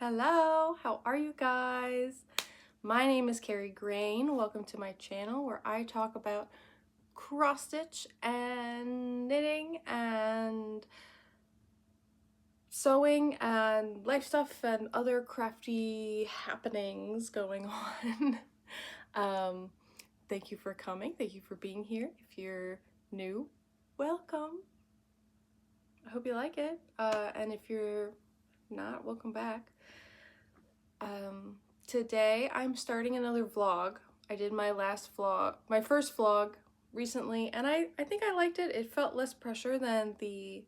Hello, how are you guys? My name is Carrie Grain. Welcome to my channel where I talk about cross stitch and knitting and sewing and life stuff and other crafty happenings going on. Thank you for coming. Thank you for being here. If you're new, welcome. I hope you like it. And if you're not, welcome back. Today I'm starting another vlog. I did my first vlog recently, and I think I liked it. It felt less pressure than the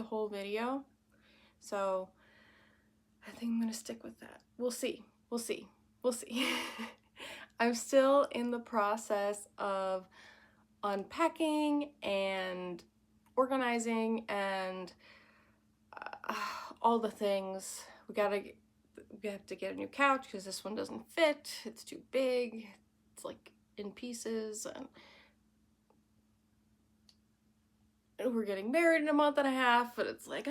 whole video. So I think I'm gonna stick with that. We'll see. I'm still in the process of unpacking and organizing and all the things. We have to get a new couch because this one doesn't fit. It's too big. It's like in pieces, and we're getting married in a month and a half, but it's like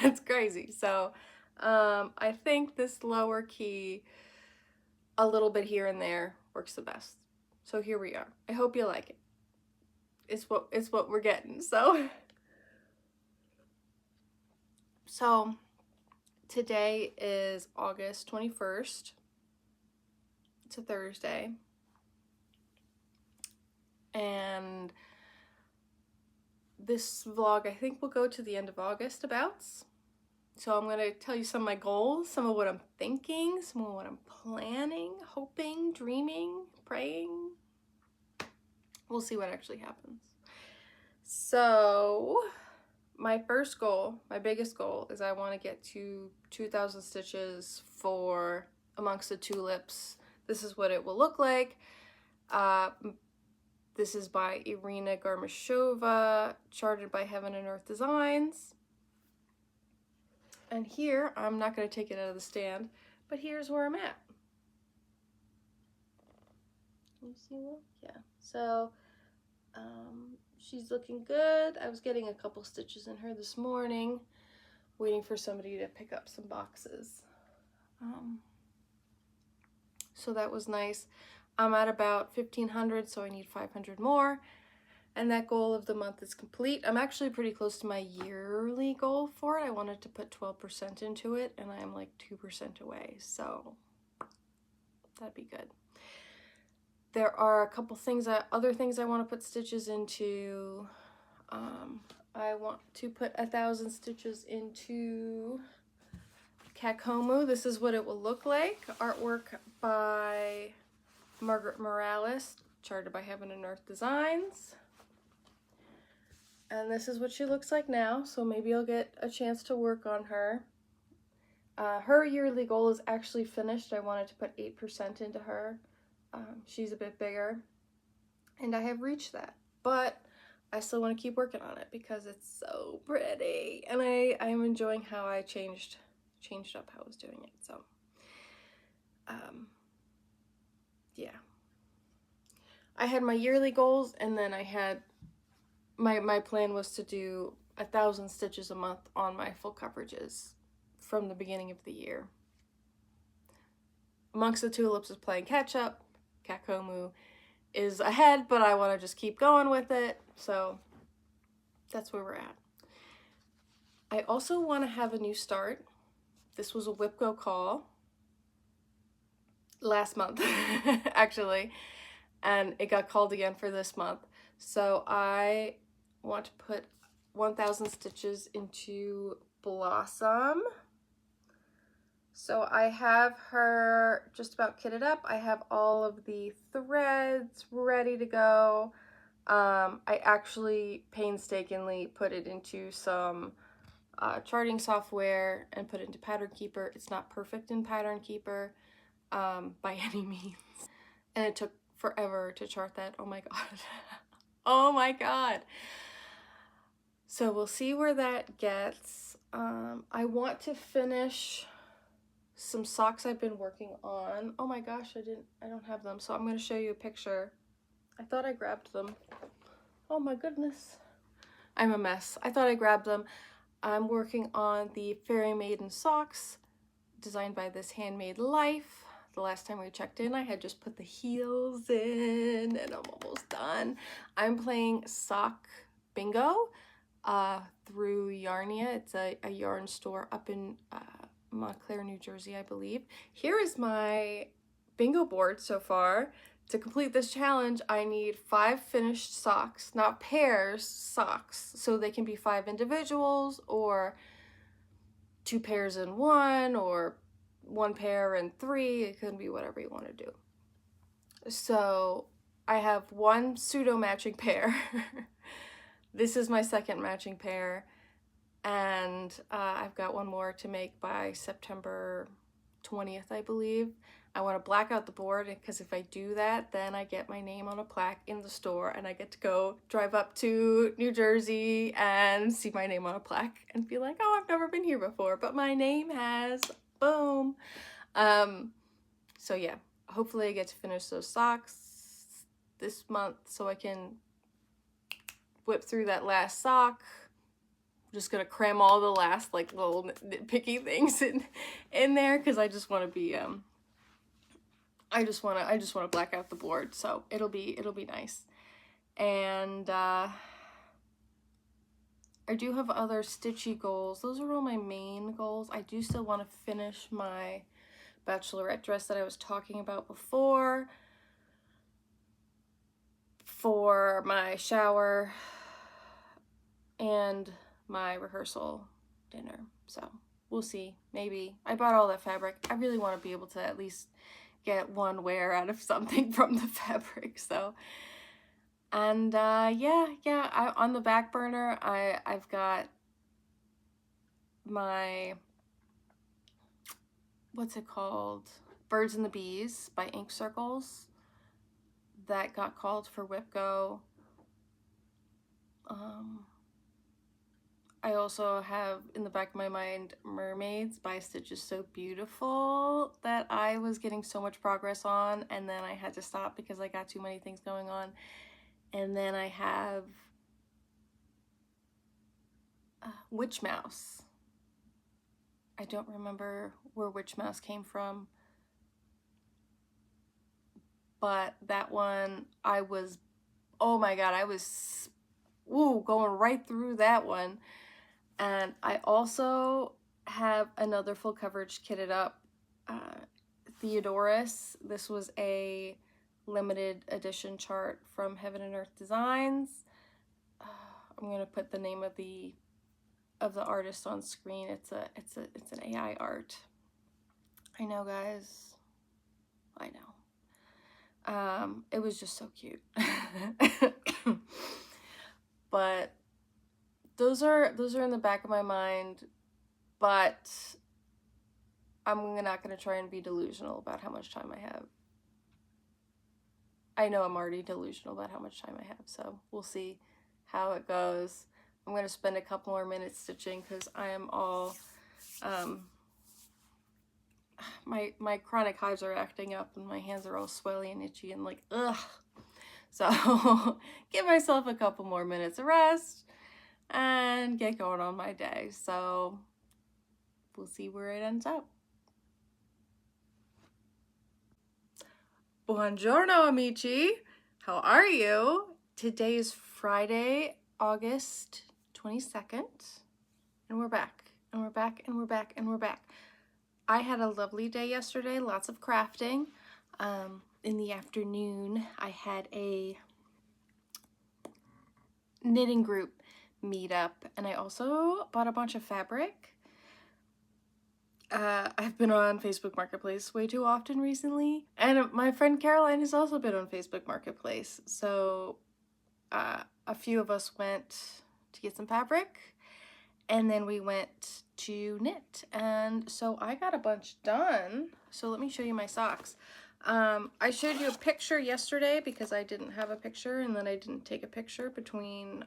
it's crazy. So I think this lower key, a little bit here and there, works the best. So here we are. I hope you like it. It's what we're getting. So today is August 21st. It's a Thursday. And this vlog I think will go to the end of August abouts. So I'm going to tell you some of my goals, some of what I'm thinking, some of what I'm planning, hoping, dreaming, praying. We'll see what actually happens. So my first goal, my biggest goal, is I want to get to 2,000 stitches for Amongst the Tulips. This is what it will look like. This is by Irishina Garmashova, charted by Heaven and Earth Designs. And here, I'm not going to take it out of the stand, but here's where I'm at. Can you see that? Yeah. So, she's looking good. I was getting a couple stitches in her this morning, waiting for somebody to pick up some boxes. So that was nice. I'm at about 1,500, so I need 500 more. And that goal of the month is complete. I'm actually pretty close to my yearly goal for it. I wanted to put 12% into it, and I'm like 2% away, so that'd be good. There are a couple things, other things I want to put stitches into. I want to put 1,000 stitches into Kakomu. This is what it will look like. Artwork by Margret Morales, charted by Heaven and Earth Designs. And this is what she looks like now, so maybe I'll get a chance to work on her. Her yearly goal is actually finished. I wanted to put 8% into her. She's a bit bigger, and I have reached that, but I still want to keep working on it because it's so pretty, and I'm enjoying how I changed up how I was doing it. So yeah, I had my yearly goals, and then I had my plan was to do 1,000 stitches a month on my full coverages from the beginning of the year. Amongst the Tulips is playing catch up. Kakomu is ahead, but I want to just keep going with it, so that's where we're at. I also want to have a new start. This was a WIPCO call last month, actually, and it got called again for this month. So I want to put 1,000 stitches into Blossom. So I have her just about kitted up. I have all of the threads ready to go. I actually painstakingly put it into some charting software and put it into Pattern Keeper. It's not perfect in Pattern Keeper by any means. And it took forever to chart that. Oh my god. Oh my god. So we'll see where that gets. I want to finish some socks I've been working on. Oh my gosh, I don't have them, so I'm going to show you a picture. I thought I grabbed them. Oh my goodness. I'm a mess. I thought I grabbed them. I'm working on the Fairy Maiden socks designed by this Handmade Life. The last time we checked in, I had just put the heels in and I'm almost done. I'm playing sock bingo through Yarnia. It's a yarn store up in Montclair, New Jersey, I believe. Here is my bingo board so far. To complete this challenge, I need 5 finished socks, not pairs, socks. So they can be 5 individuals or 2 pairs in 1 or 1 pair and 3. It can be whatever you want to do. So I have 1 pseudo matching pair. This is my second matching pair. And I've got 1 more to make by September 20th, I believe. I want to black out the board because if I do that, then I get my name on a plaque in the store and I get to go drive up to New Jersey and see my name on a plaque and be like, oh, I've never been here before, but my name has, boom. So yeah, hopefully I get to finish those socks this month so I can whip through that last sock. I'm just gonna cram all the last like little nitpicky things in there because I just want to be I just want to black out the board, so it'll be nice. And I do have other stitchy goals. Those are all my main goals. I do still want to finish my bachelorette dress that I was talking about before for my shower and my rehearsal dinner. So we'll see. Maybe. I bought all that fabric. I really want to be able to at least get 1 wear out of something from the fabric. So, and yeah, on the back burner, I've got my, what's it called? Birds and the Bees by Ink Circles. That got called for WIPGO. I also have in the back of my mind Mermaids by Stitch Is So Beautiful that I was getting so much progress on, and then I had to stop because I got too many things going on. And then I have Witch Mouse. I don't remember where Witch Mouse came from, but that one I was, oh my god, I was going right through that one. And I also have another full coverage kitted up, Theodorus. This was a limited edition chart from Heaven and Earth Designs. I'm gonna put the name of the artist on screen. It's an AI art. I know, guys. I know. It was just so cute. But those are in the back of my mind, but I'm not going to try and be delusional about how much time I have. I know I'm already delusional about how much time I have, so we'll see how it goes. I'm going to spend a couple more minutes stitching because I am all, my chronic hives are acting up and my hands are all swelly and itchy and like, ugh. So give myself a couple more minutes of rest and get going on my day. So we'll see where it ends up. Buongiorno, amici. How are you? Today is Friday, August 22nd, and we're back, and we're back, and we're back, and we're back. I had a lovely day yesterday, lots of crafting. In the afternoon, I had a knitting group meetup, and I also bought a bunch of fabric. I've been on Facebook Marketplace way too often recently, and my friend Caroline has also been on Facebook Marketplace, so a few of us went to get some fabric, and then we went to knit, and so I got a bunch done. So let me show you my socks. I showed you a picture yesterday because I didn't have a picture, and then I didn't take a picture between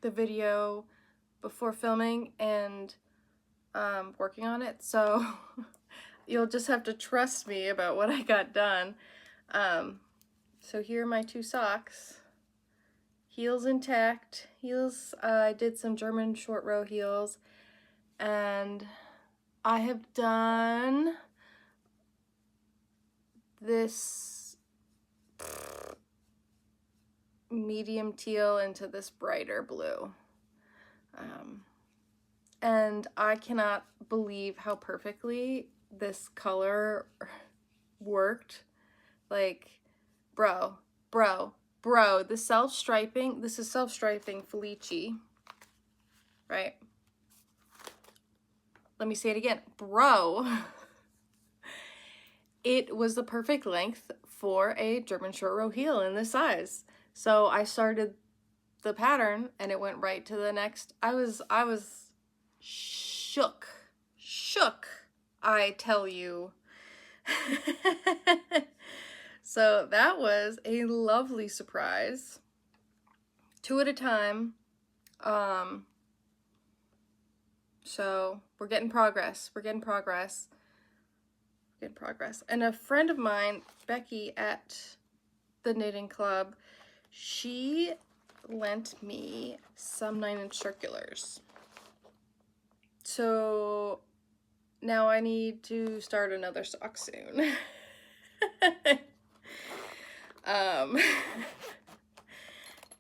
the video before filming and working on it, so you'll just have to trust me about what I got done. So here are my 2 socks. Heels intact. Heels, I did some German short row heels, and I have done this medium teal into this brighter blue. And I cannot believe how perfectly this color worked. Like, bro, the self-striping, this is self-striping Felici, right? Let me say it again, bro. It was the perfect length for a German short row heel in this size. So I started the pattern and it went right to the next. I was shook, I tell you. So that was a lovely surprise. 2 at a time. So we're getting progress. And a friend of mine, Becky at the knitting club, she lent me some 9-inch circulars. So now I need to start another sock soon.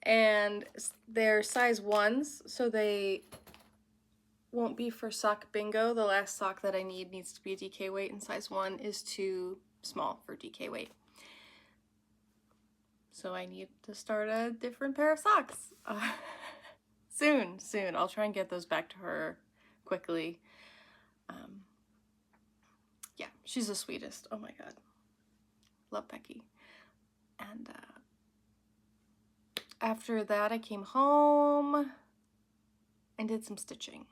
And they're size 1s, so they won't be for sock bingo. The last sock that I need needs to be a DK weight, and size 1 is too small for DK weight. So I need to start a different pair of socks. Soon. I'll try and get those back to her quickly. Yeah, she's the sweetest. Oh my god. Love Becky. And after that, I came home and did some stitching.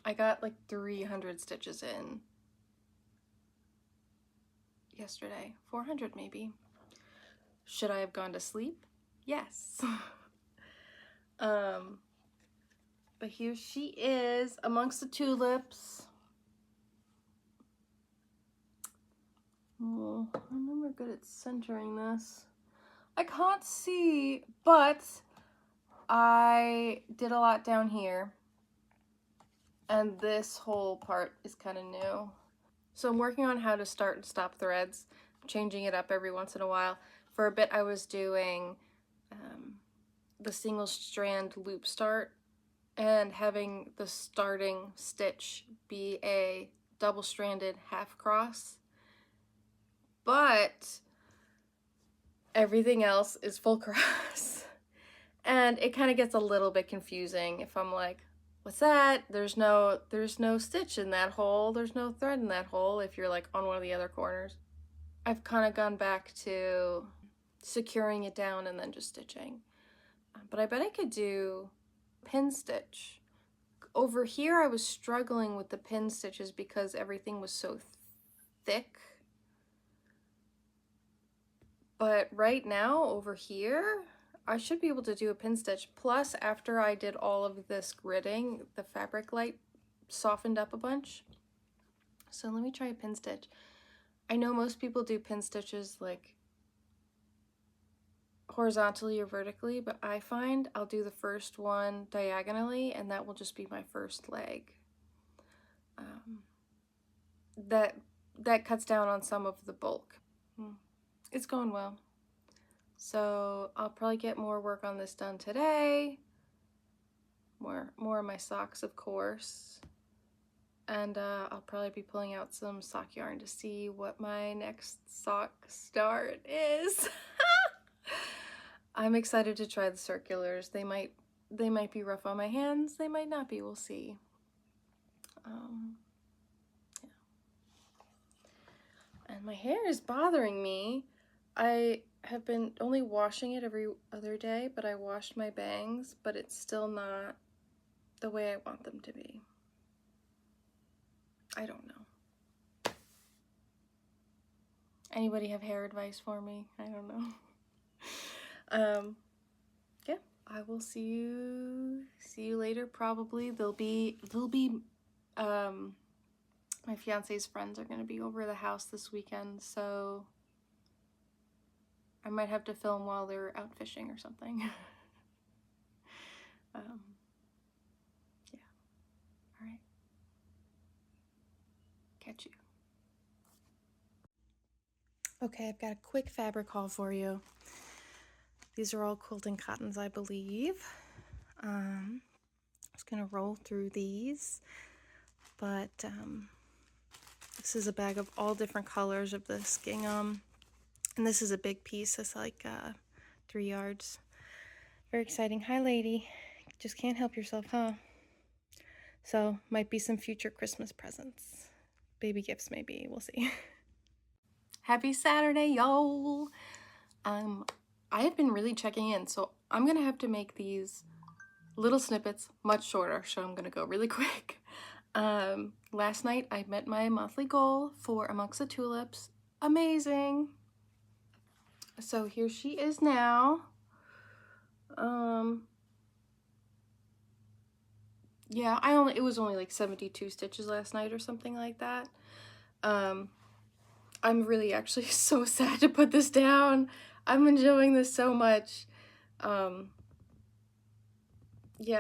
I got like 300 stitches in yesterday. 400 maybe. Should I have gone to sleep? Yes. But here she is amongst the tulips. Oh, I'm never good at centering this. I can't see, but I did a lot down here. And this whole part is kind of new. So I'm working on how to start and stop threads, changing it up every once in a while. For a bit I was doing the single strand loop start and having the starting stitch be a double-stranded half cross. But everything else is full cross. And it kind of gets a little bit confusing if I'm like, what's that? There's no stitch in that hole. There's no thread in that hole if you're like on one of the other corners. I've kind of gone back to securing it down and then just stitching. But I bet I could do pin stitch. Over here I was struggling with the pin stitches because everything was so thick. But right now over here, I should be able to do a pin stitch. Plus, after I did all of this gridding, the fabric light softened up a bunch. So let me try a pin stitch. I know most people do pin stitches like horizontally or vertically, but I find I'll do the first one diagonally and that will just be my first leg. That cuts down on some of the bulk. It's going well. So I'll probably get more work on this done today. More of my socks, of course. And I'll probably be pulling out some sock yarn to see what my next sock start is. I'm excited to try the circulars. They might be rough on my hands. They might not be. We'll see. Yeah. And my hair is bothering me. I have been only washing it every other day, but I washed my bangs, but it's still not the way I want them to be. I don't know. Anybody have hair advice for me? I don't know. Yeah, I will see you later probably. There'll be my fiance's friends are going to be over the house this weekend, so I might have to film while they're out fishing or something. Yeah. All right. Catch you. Okay, I've got a quick fabric haul for you. These are all quilting cottons, I believe. I'm just gonna roll through these, but this is a bag of all different colors of this gingham, and this is a big piece. It's like 3 yards. Very exciting. Hi, lady. Just can't help yourself, huh? So might be some future Christmas presents, baby gifts maybe. We'll see. Happy Saturday, y'all. I have been really checking in, so I'm gonna have to make these little snippets much shorter, so I'm gonna go really quick. Last night I met my monthly goal for Amongst the Tulips. Amazing. So here she is now. Yeah, it was only like 72 stitches last night or something like that. I'm really actually so sad to put this down. I'm enjoying this so much. Yeah,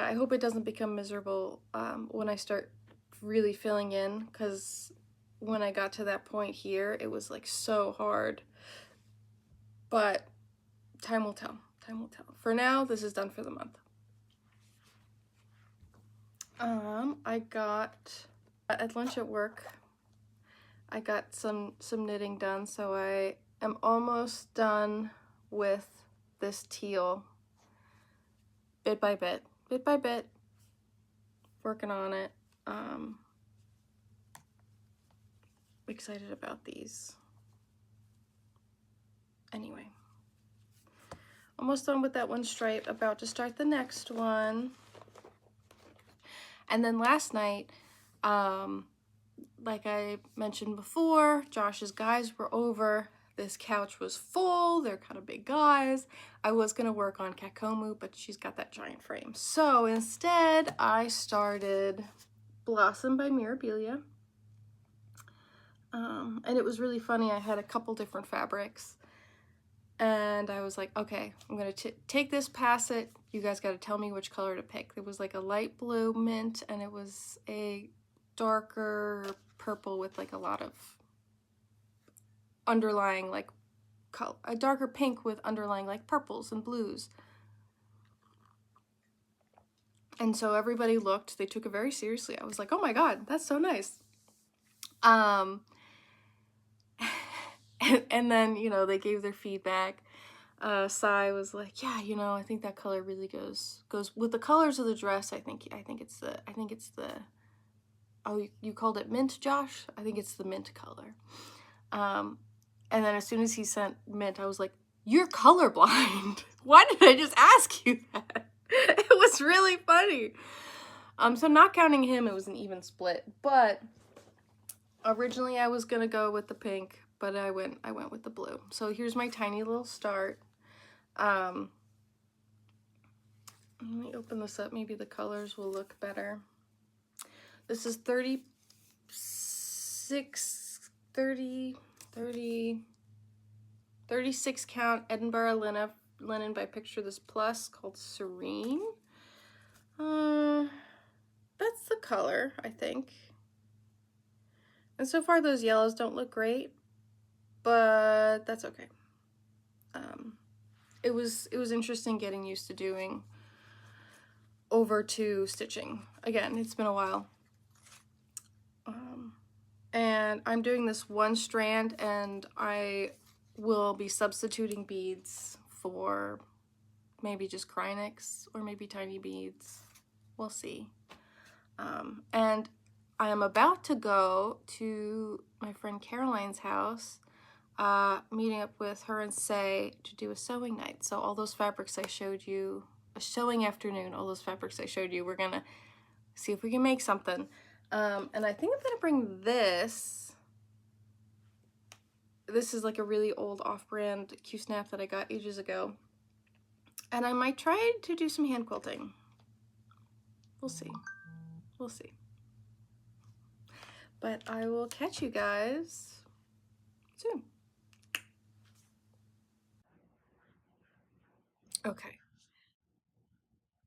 I hope it doesn't become miserable when I start really filling in, because when I got to that point here, it was like so hard. But time will tell. Time will tell. For now, this is done for the month. I got at lunch at work, I got some knitting done, so I am almost done with this teal. Bit by bit, working on it. Excited about these. Anyway, almost done with that one stripe, about to start the next one. And then last night, like I mentioned before, Josh's guys were over. This couch was full. They're kind of big guys. I was going to work on Kakomu, but she's got that giant frame. So instead, I started Blossom by Miribilia. And it was really funny. I had a couple different fabrics. And I was like, okay, I'm going to take this, pass it. You guys got to tell me which color to pick. There was like a light blue mint, and it was a darker purple with like a lot of underlying like color, a darker pink with underlying like purples and blues. And so everybody looked, they took it very seriously. I was like, oh my God, that's so nice. And then, you know, they gave their feedback. Sai was like, yeah, you know, I think that color really goes with the colors of the dress. I think it's the oh, you called it mint, Josh? I think it's the mint color. And then as soon as he sent mint, I was like, you're colorblind. Why did I just ask you that? It was really funny. So not counting him, it was an even split, but originally I was gonna go with the pink, but I went with the blue. So here's my tiny little start. Let me open this up. Maybe the colors will look better. This is 36 count Edinburgh linen by Picture This Plus, called Serene. That's the color, I think. And so far those yellows don't look great, but that's okay. It was interesting getting used to doing over 2 stitching. Again, it's been a while. And I'm doing this one strand, and I will be substituting beads for maybe just Krynics or maybe tiny beads. We'll see. And I am about to go to my friend Caroline's house, meeting up with her and Say to do a sewing night. So all those fabrics I showed you, a sewing afternoon, all those fabrics I showed you, we're gonna see if we can make something. And I think I'm gonna bring this. This is like a really old off-brand Q-snap that I got ages ago. And I might try to do some hand quilting. We'll see. We'll see. But I will catch you guys soon. Okay.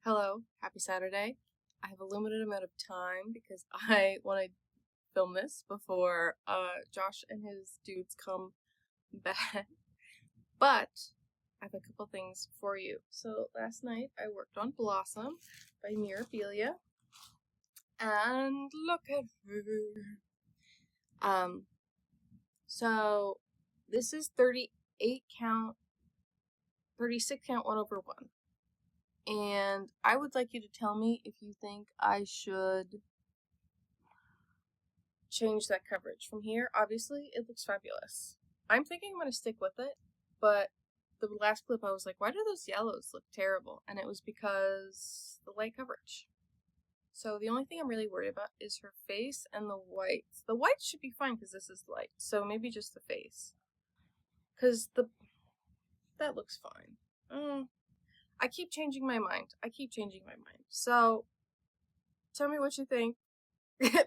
Hello, happy Saturday. I have a limited amount of time because I want to film this before Josh and his dudes come back. But I have a couple things for you. So last night I worked on Blossom by Miribilia. And look at her. So this is 38 count, 36 count 1/1. And I would like you to tell me if you think I should change that coverage. From here, obviously, it looks fabulous. I'm thinking I'm going to stick with it, but the last clip I was like, why do those yellows look terrible? And it was because the light coverage. So the only thing I'm really worried about is her face and the whites. The whites should be fine because this is light, so maybe just the face. Because that looks fine. I keep changing my mind. So tell me what you think.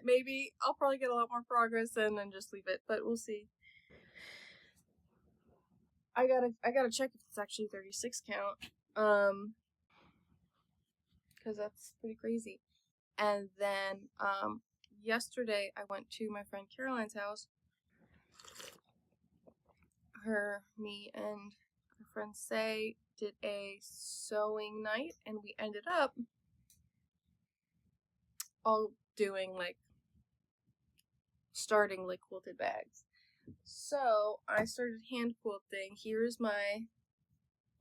Maybe I'll probably get a lot more progress and then just leave it, but we'll see. I gotta check if it's actually 36 count. Because that's pretty crazy. And then yesterday I went to my friend Caroline's house. Me and her friend Say did a sewing night, and we ended up all doing starting quilted bags. So I started hand quilting. Here's my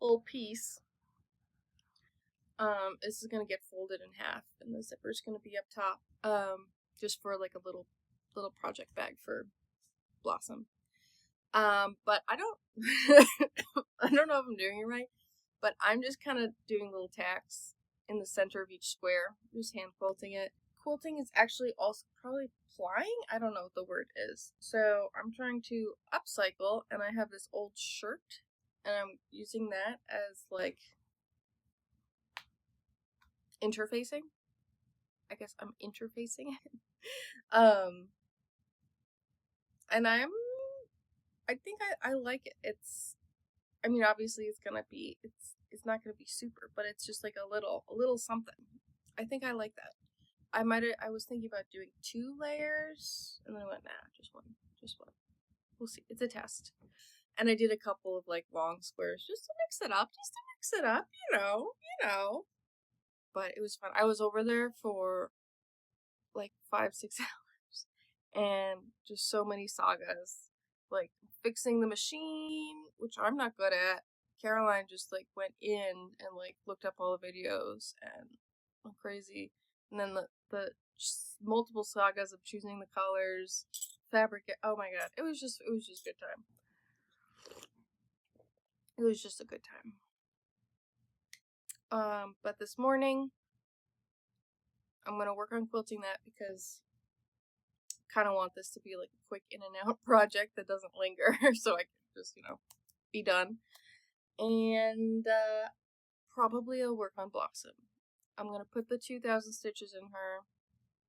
little piece. This is gonna get folded in half, and the zipper's gonna be up top. Just for like a little project bag for Blossom. But I don't I don't know if I'm doing it right, but I'm just kind of doing little tacks in the center of each square, just hand quilting it. Quilting is actually also probably plying. I don't know what the word is. So I'm trying to upcycle, and I have this old shirt, and I'm using that as like interfacing. I guess I'm interfacing it. And I think I like it. I mean, obviously it's not gonna be super, but it's just like a little something. I think I like that. I was thinking about doing 2 layers, and then I went, nah, just one. We'll see. It's a test. And I did a couple of like long squares just to mix it up, you know. But it was fun. I was over there for like 5-6 hours, and just so many sagas, like fixing the machine, which I'm not good at. Caroline just like went in and like looked up all the videos and went crazy. And then the multiple sagas of choosing the colors, fabric. Oh my god, it was just a good time. It was just a good time. But this morning I'm gonna work on quilting that because I kind of want this to be like a quick in and out project that doesn't linger, so I can just be done. And probably I'll work on Blossom. I'm gonna put the 2,000 stitches in her,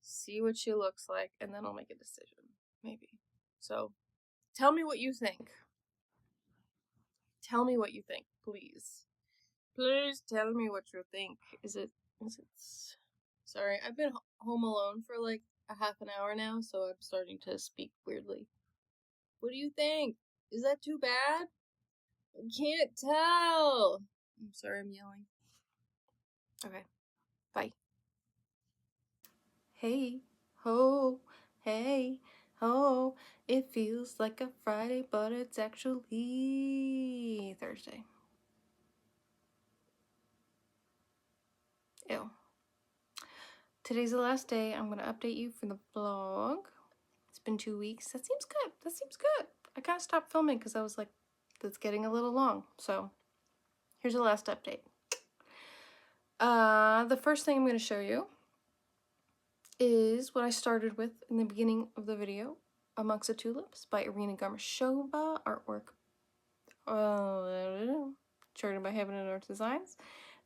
see what she looks like, and then I'll make a decision, maybe. So, tell me what you think. Tell me what you think, please. Please tell me what you think. Is it? Sorry, I've been home alone for like a half an hour now, so I'm starting to speak weirdly. What do you think? Is that too bad? I can't tell. I'm sorry, I'm yelling. Okay, bye. Hey, ho, hey, ho. It feels like a Friday, but it's actually Thursday. Ew. Today's the last day. I'm going to update you for the vlog. It's been 2 weeks. That seems good. I kind of stopped filming because I was like, that's getting a little long. So, here's the last update. The first thing I'm going to show you is what I started with in the beginning of the video, Amongst the Tulips by Irishina Garmashova, artwork charted by Heaven and Earth Designs.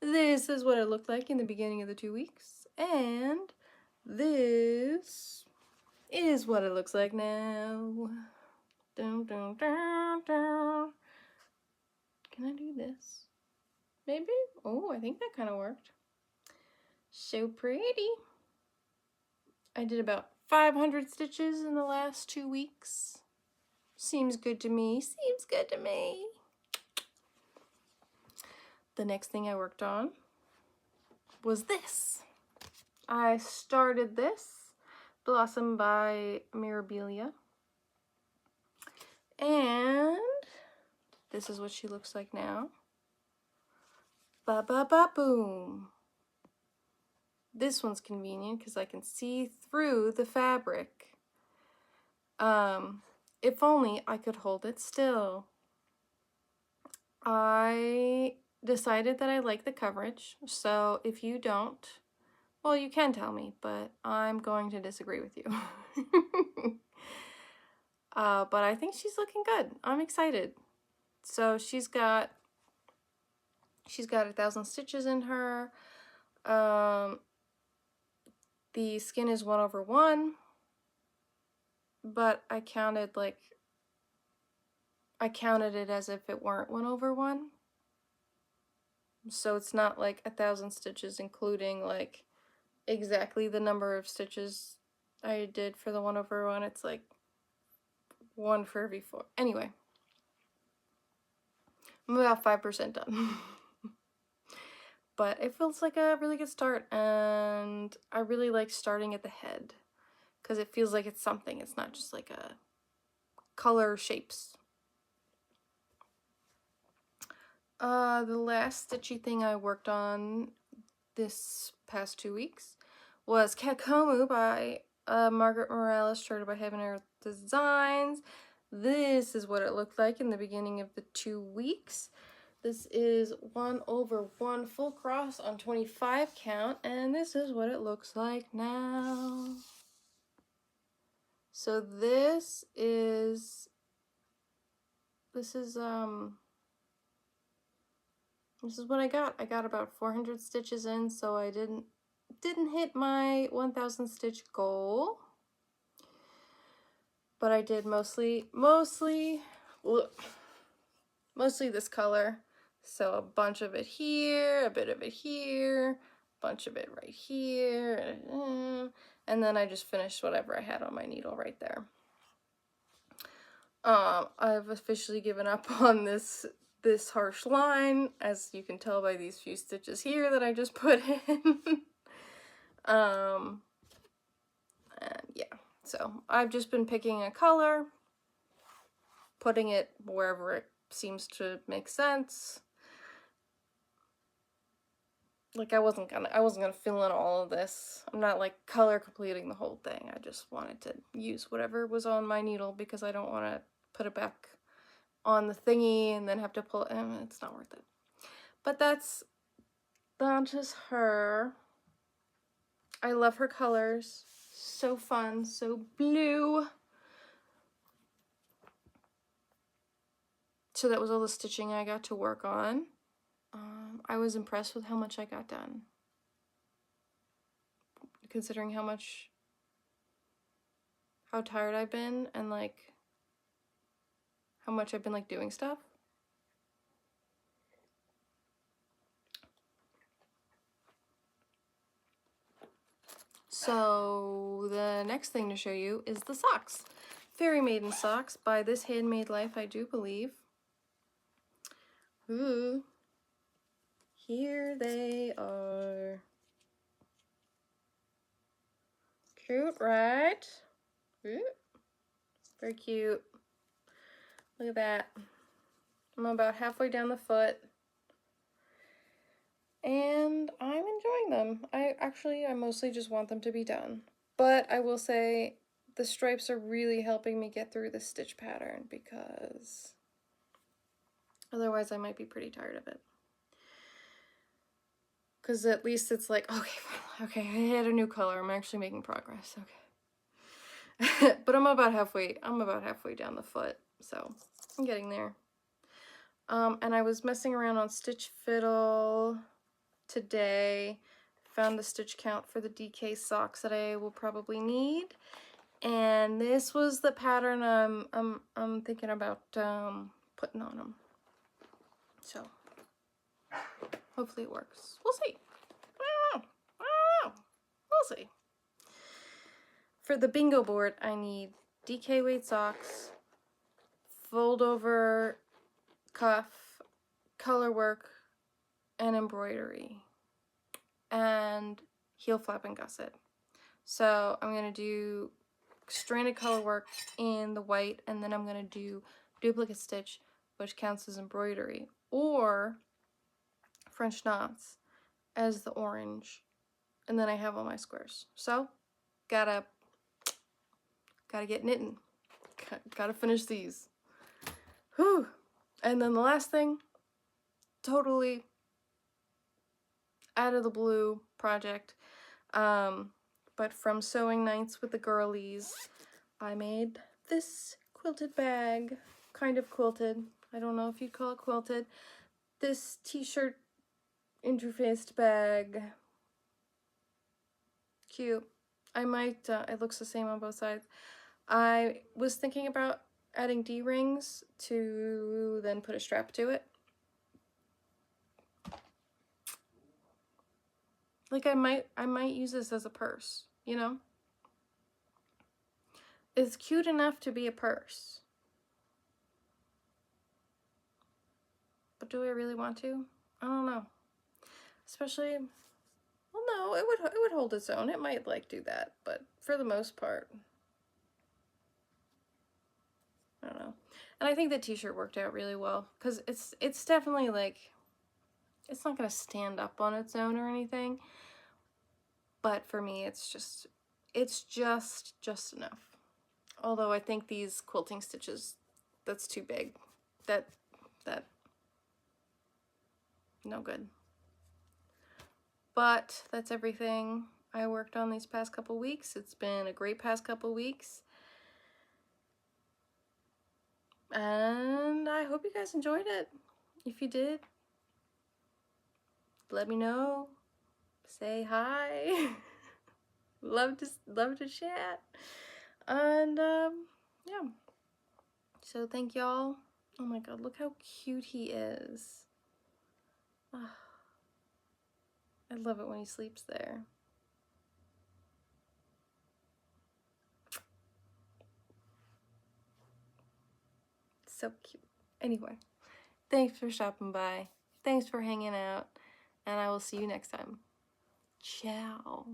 This is what it looked like in the beginning of the 2 weeks, and this is what it looks like now. Dun, dun, dun, dun. Can I do this? maybe? Oh, I think that kind of worked. So pretty. I did about 500 stitches in the last 2 weeks. Seems good to me. Seems good to me. The next thing I worked on was this. I started this Blossom by Miribilia. And this is what she looks like now. Ba ba ba boom. This one's convenient because I can see through the fabric. If only I could hold it still. I decided that I like the coverage, so if you don't, well, you can tell me, but I'm going to disagree with you. But I think she's looking good. I'm excited. So she's got 1,000 stitches in her. The skin is 1/1, but I counted it as if it weren't 1/1. So it's not like 1,000 stitches, including like exactly the number of stitches I did for the 1/1. It's like 1 for every 4. Anyway, I'm about 5% done. But it feels like a really good start, and I really like starting at the head because it feels like it's something. It's not just like a color shapes. The last stitchy thing I worked on this past 2 weeks was Kakomu by Margret Morales, started by Heaven Earth Designs. This is what it looked like in the beginning of the 2 weeks. This is 1/1 full cross on 25 count, and this is what it looks like now. So this is what I got. I got about 400 stitches in, so I didn't hit my 1,000 stitch goal. But I did mostly this color. So a bunch of it here, a bit of it here, a bunch of it right here, and then I just finished whatever I had on my needle right there. I've officially given up on this harsh line, as you can tell by these few stitches here that I just put in. And yeah, so I've just been picking a color, putting it wherever it seems to make sense. Like I wasn't gonna fill in all of this. I'm not like color completing the whole thing. I just wanted to use whatever was on my needle because I don't want to put it back on the thingy and then have to pull it in. It's not worth it. But that's just her. I love her colors. So fun, so blue. So that was all the stitching I got to work on. I was impressed with how much I got done, considering how tired I've been and like how much I've been like doing stuff. So the next thing to show you is the socks. Fairy Maiden socks by This Handmade Life, I do believe. Ooh. Here they are. Cute, right? Ooh. Very cute. Look at that. I'm about halfway down the foot. And I'm enjoying them. I mostly just want them to be done. But I will say the stripes are really helping me get through the stitch pattern because otherwise I might be pretty tired of it. Because at least it's like, okay, I had a new color. I'm actually making progress. Okay. But I'm about halfway down the foot, so I'm getting there. And I was messing around on Stitch Fiddle today. Found the stitch count for the DK socks that I will probably need. And this was the pattern I'm thinking about putting on them. So Hopefully it works. We'll see. I don't know. I don't know. We'll see. For the bingo board, I need DK weight socks, fold over cuff, color work, and embroidery, and heel flap and gusset. So I'm going to do stranded color work in the white, and then I'm going to do duplicate stitch, which counts as embroidery, or French knots as the orange, and then I have all my squares. So gotta get knitting. Gotta finish these. Whew. And then the last thing, totally out of the blue project, but from Sewing Nights with the Girlies, I made this quilted bag, kind of quilted. I don't know if you'd call it quilted. This t-shirt interfaced bag. Cute. I might, it looks the same on both sides. I was thinking about adding D-rings to then put a strap to it. Like I might use this as a purse, you know? It's cute enough to be a purse. But do I really want to? I don't know. Especially, well, no, it would hold its own. It might like do that, but for the most part, I don't know. And I think the t-shirt worked out really well because it's definitely like, it's not gonna stand up on its own or anything. But for me, it's just enough. Although I think these quilting stitches, that's too big. That no good. But that's everything I worked on these past couple weeks. It's been a great past couple weeks. And I hope you guys enjoyed it. If you did, let me know. Say hi. love to chat. And yeah. So thank y'all. Oh my god, look how cute he is. I love it when he sleeps there. So cute. Anyway, thanks for stopping by. Thanks for hanging out. And I will see you next time. Ciao.